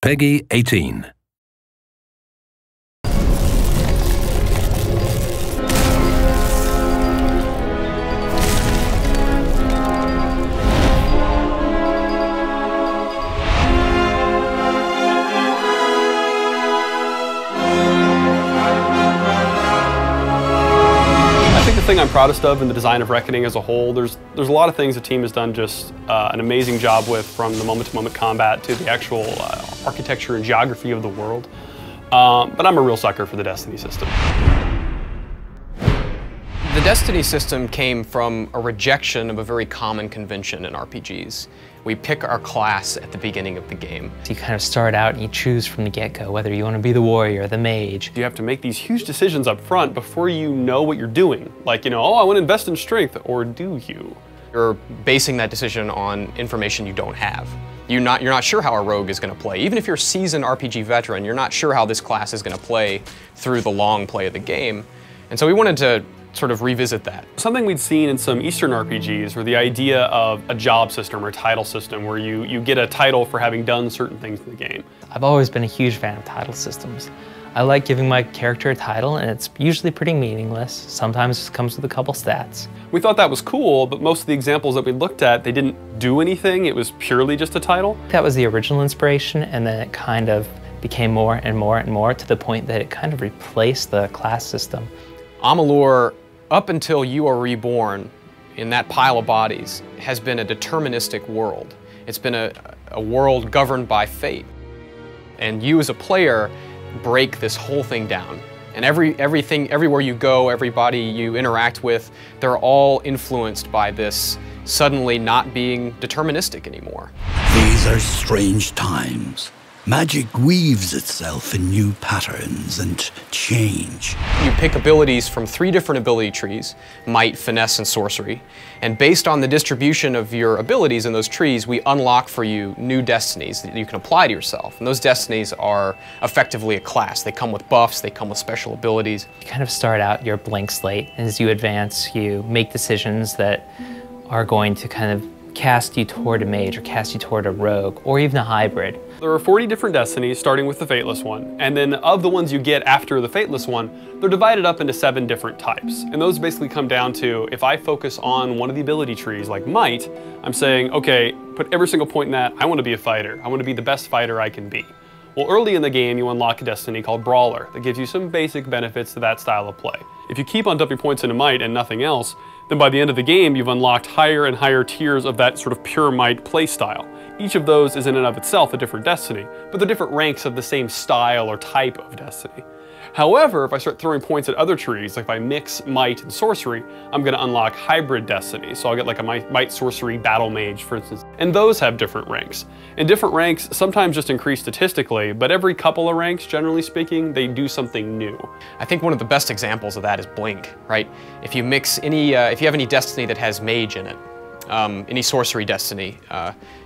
Peggy 18. The thing I'm proudest of in the design of Reckoning as a whole, there's a lot of things the team has done just an amazing job with, from the moment-to-moment combat to the actual architecture and geography of the world. But I'm a real sucker for the Destiny system. The Destiny system came from a rejection of a very common convention in RPGs. We pick our class at the beginning of the game. You kind of start out and you choose from the get-go whether you want to be the warrior or the mage. You have to make these huge decisions up front before you know what you're doing. Like, you know, oh, I want to invest in strength, or do you? You're basing that decision on information you don't have. You're not sure how a rogue is going to play. Even if you're a seasoned RPG veteran, you're not sure how this class is going to play through the long play of the game. And so we wanted to sort of revisit that. Something we'd seen in some Eastern RPGs were the idea of a job system or title system where you get a title for having done certain things in the game. I've always been a huge fan of title systems. I like giving my character a title, and it's usually pretty meaningless. Sometimes it comes with a couple stats. We thought that was cool, but most of the examples that we looked at, they didn't do anything. It was purely just a title. That was the original inspiration, and then it kind of became more and more and more to the point that it kind of replaced the class system. Amalur, up until you are reborn in that pile of bodies, has been a deterministic world. It's been a world governed by fate. And you as a player break this whole thing down. And everywhere you go, everybody you interact with, they're all influenced by this suddenly not being deterministic anymore. These are strange times. Magic weaves itself in new patterns and change. You pick abilities from 3 different ability trees: might, finesse, and sorcery. And based on the distribution of your abilities in those trees, we unlock for you new destinies that you can apply to yourself. And those destinies are effectively a class. They come with buffs, they come with special abilities. You kind of start out your blank slate, and as you advance, you make decisions that are going to kind of cast you toward a mage, or cast you toward a rogue, or even a hybrid. There are 40 different destinies, starting with the Fateless one, and then of the ones you get after the Fateless one, they're divided up into 7 different types. And those basically come down to, if I focus on one of the ability trees, like Might, I'm saying, okay, put every single point in that, I want to be a fighter. I want to be the best fighter I can be. Well, early in the game, you unlock a destiny called Brawler that gives you some basic benefits to that style of play. If you keep on dumping points into Might and nothing else, then by the end of the game, you've unlocked higher and higher tiers of that sort of pure Might play style. Each of those is in and of itself a different destiny, but they're different ranks of the same style or type of destiny. However, if I start throwing points at other trees, like if I mix Might and Sorcery, I'm going to unlock hybrid destiny. So I'll get like a Might Sorcery Battle Mage, for instance. And those have different ranks. And different ranks sometimes just increase statistically, but every couple of ranks, generally speaking, they do something new. I think one of the best examples of that is Blink, right? If you mix any, if you have any destiny that has Mage in it, any sorcery destiny,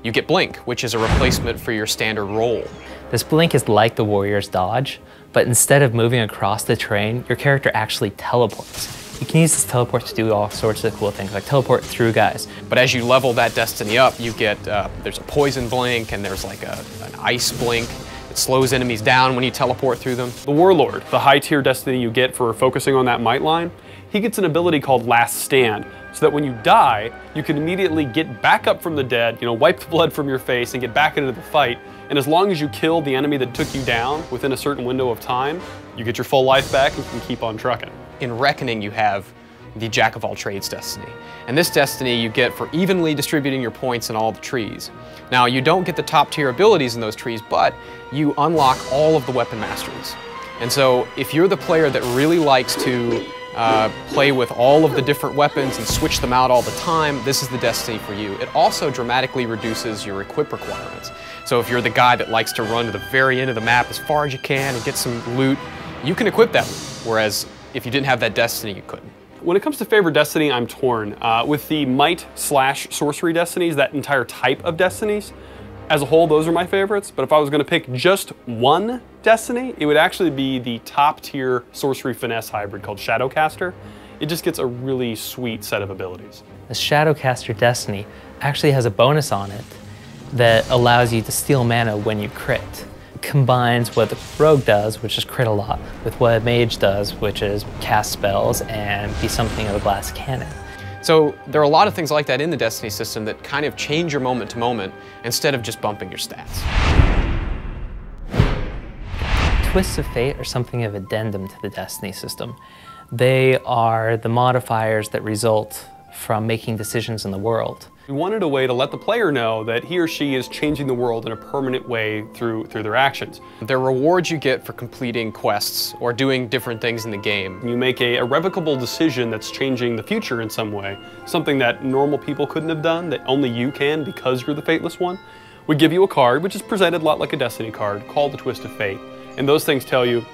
you get Blink, which is a replacement for your standard roll. This Blink is like the warrior's dodge, but instead of moving across the terrain, your character actually teleports. You can use this teleport to do all sorts of cool things, like teleport through guys. But as you level that destiny up, you get, there's a poison blink, and there's like an ice blink. It slows enemies down when you teleport through them. The Warlord, the high tier destiny you get for focusing on that Might line, he gets an ability called Last Stand, so that when you die, you can immediately get back up from the dead, you know, wipe the blood from your face and get back into the fight. And as long as you kill the enemy that took you down within a certain window of time, you get your full life back and can keep on trucking. In Reckoning, you have the Jack of all trades destiny. And this destiny you get for evenly distributing your points in all the trees. Now, you don't get the top tier abilities in those trees, but you unlock all of the weapon masteries. And so if you're the player that really likes to play with all of the different weapons and switch them out all the time, this is the destiny for you. It also dramatically reduces your equip requirements. So if you're the guy that likes to run to the very end of the map as far as you can and get some loot, you can equip that loot, whereas if you didn't have that destiny, you couldn't. When it comes to favorite destiny, I'm torn. With the Might/Sorcery destinies, that entire type of destinies, as a whole, those are my favorites, but if I was going to pick just one destiny, it would actually be the top tier Sorcery Finesse hybrid called Shadowcaster. It just gets a really sweet set of abilities. The Shadowcaster destiny actually has a bonus on it that allows you to steal mana when you crit. combines what the rogue does, which is crit a lot, with what a mage does, which is cast spells and be something of a glass cannon. So there are a lot of things like that in the Destiny system that kind of change your moment to moment instead of just bumping your stats. Twists of Fate are something of addendum to the Destiny system. They are the modifiers that result from making decisions in the world. We wanted a way to let the player know that he or she is changing the world in a permanent way through their actions. They're rewards you get for completing quests or doing different things in the game. You make a irrevocable decision that's changing the future in some way, something that normal people couldn't have done, that only you can because you're the Fateless One. We give you a card, which is presented a lot like a Destiny card, called the Twist of Fate. And those things tell you,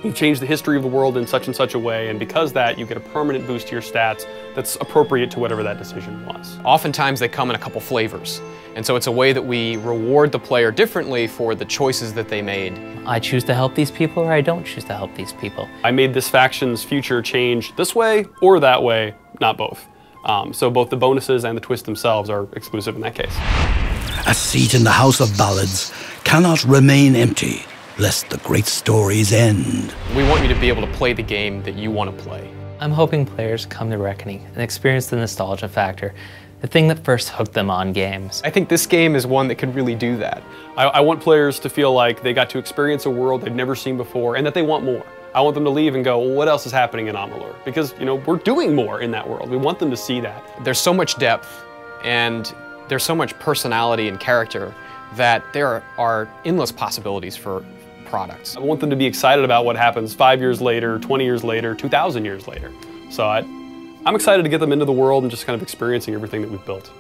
you've changed the history of the world in such and such a way, and because of that, you get a permanent boost to your stats that's appropriate to whatever that decision was. Oftentimes they come in a couple flavors, and so it's a way that we reward the player differently for the choices that they made. I choose to help these people or I don't choose to help these people. I made this faction's future change this way or that way, not both. So both the bonuses and the twists themselves are exclusive in that case. A seat in the House of Ballads cannot remain empty, lest the great stories end. We want you to be able to play the game that you want to play. I'm hoping players come to Reckoning and experience the nostalgia factor, the thing that first hooked them on games. I think this game is one that could really do that. I want players to feel like they got to experience a world they've never seen before and that they want more. I want them to leave and go, well, what else is happening in Amalur? Because, you know, we're doing more in that world. We want them to see that. There's so much depth and there's so much personality and character that there are endless possibilities for products. I want them to be excited about what happens 5 years later, 20 years later, 2,000 years later. So I'm excited to get them into the world and just kind of experiencing everything that we've built.